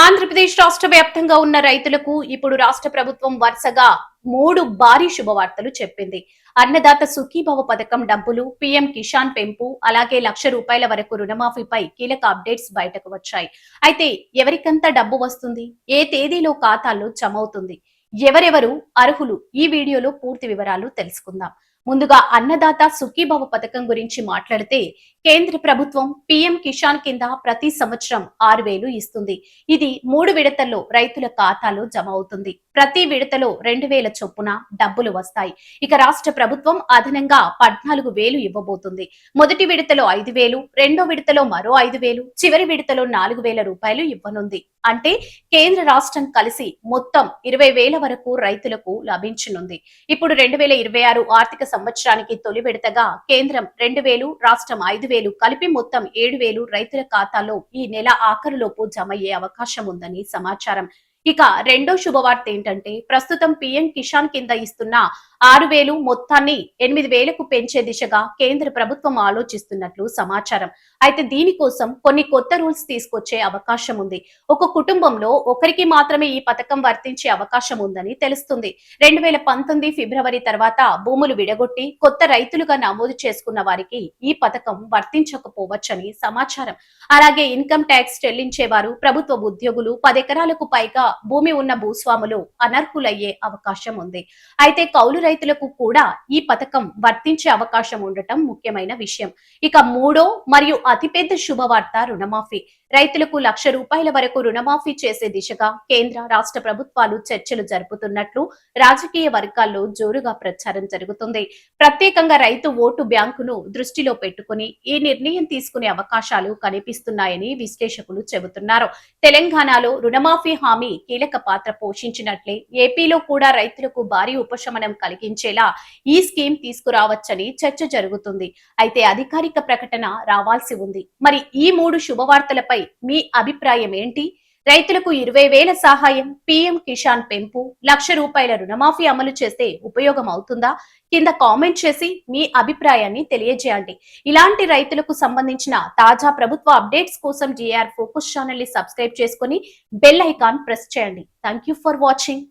ఆంధ్రప్రదేశ్ రాష్ట్ర వ్యాప్తంగా ఉన్న రైతులకు ఇప్పుడు రాష్ట్ర ప్రభుత్వం వరుసగా 3 భారీ శుభవార్తలు చెప్పింది. అన్నదాత సుఖీభవ పథకం డబ్బులు, పీఎం కిసాన్ పెంపు, అలాగే ₹1,00,000 వరకు రుణమాఫీపై కీలక అప్డేట్స్ బయటకు వచ్చాయి. అయితే ఎవరికంత డబ్బు వస్తుంది? ఏ తేదీలో ఖాతాల్లో జమవుతుంది? ఎవరెవరు అర్హులు? ఈ వీడియోలో పూర్తి వివరాలు తెలుసుకుందాం. ముందుగా అన్నదాత సుఖీభవ పథకం గురించి మాట్లాడితే కేంద్ర ప్రభుత్వం పీఎం కిసాన్ కింద ప్రతి సంవత్సరం 6,000 ఇస్తుంది. ఇది 3 విడతల్లో రైతుల ఖాతాలో జమ అవుతుంది. ప్రతి విడతలో 2,000 చొప్పున డబ్బులు వస్తాయి. ఇక రాష్ట్ర ప్రభుత్వం అదనంగా 14,000 ఇవ్వబోతుంది. మొదటి విడతలో 5,000, రెండో విడతలో మరో 5,000, చివరి విడతలో 4,000 రూపాయలు ఇవ్వనుంది. అంటే కేంద్ర రాష్ట్రం కలిసి మొత్తం 20,000 వరకు రైతులకు లభించనుంది. ఇప్పుడు 2026 ఆర్థిక సంవత్సరానికి తొలి విడతగా కేంద్రం 2,000, రాష్ట్రం 5,000 కలిపి మొత్తం 7,000 రైతుల ఖాతాలో ఈ నెల ఆఖరులోపు జమయ్యే అవకాశం ఉందని సమాచారం. ఇక రెండో శుభవార్త ఏంటంటే ప్రస్తుతం పీఎం కిసాన్ కింద ఇస్తున్న 6,000 మొత్తాన్ని 8,000కు పెంచే దిశగా కేంద్ర ప్రభుత్వం ఆలోచిస్తున్నట్లు సమాచారం. అయితే దీనికోసం కొన్ని కొత్త రూల్స్ తీసుకొచ్చే అవకాశం ఉంది. ఒక కుటుంబంలో ఒకరికి మాత్రమే ఈ పథకం వర్తించే అవకాశం ఉందని తెలుస్తుంది. 2019 ఫిబ్రవరి తర్వాత భూములు విడగొట్టి కొత్త రైతులుగా నమోదు చేసుకున్న వారికి ఈ పథకం వర్తించకపోవచ్చని సమాచారం. అలాగే ఇన్కమ్ ట్యాక్స్ చెల్లించేవారు, ప్రభుత్వ ఉద్యోగులు, 10 ఎకరాలకు పైగా భూమి ఉన్న భూస్వాములు అనర్హులయ్యే అవకాశం ఉంది. అయితే కౌలు రైతులకు కూడా ఈ పథకం వర్తించే అవకాశం ఉండటం ముఖ్యమైన విషయం. ఇక మూడో మరియు అతిపెద్ద శుభవార్త రుణమాఫీ. రైతులకు ₹1,00,000 వరకు రుణమాఫీ చేసే దిశగా కేంద్ర రాష్ట్ర ప్రభుత్వాలు చర్చలు జరుపుతున్నట్లు రాజకీయ వర్గాల్లో జోరుగా ప్రచారం జరుగుతుంది. ప్రత్యేకంగా రైతు ఓటు బ్యాంకును దృష్టిలో పెట్టుకుని ఈ నిర్ణయం తీసుకునే అవకాశాలు కనిపిస్తున్నాయని విశ్లేషకులు చెబుతున్నారు. తెలంగాణలో రుణమాఫీ హామీ కీలక పాత్ర పోషించినట్లే ఏపీలో కూడా రైతులకు భారీ ఉపశమనం కలిగించేలా ఈ స్కీమ్ తీసుకురావచ్చని చర్చ జరుగుతుంది. అయితే అధికారిక ప్రకటన రావాల్సి ఉంది. మరి ఈ 3 శుభవార్తలపై మీ అభిప్రాయం ఏంటి? రైతులకు 20,000 సహాయం, పీఎం కిసాన్ పెంపు, ₹1,00,000 రుణమాఫీ అమలు చేస్తే ఉపయోగం అవుతుందా? కింద కామెంట్ చేసి మీ అభిప్రాయాన్ని తెలియజేయండి. ఇలాంటి రైతులకు సంబంధించిన తాజా ప్రభుత్వ అప్డేట్స్ కోసం GR ఫోకస్ ఛానల్ ని సబ్స్క్రైబ్ చేసుకుని బెల్ ఐకాన్ ప్రెస్ చేయండి. Thank you for watching.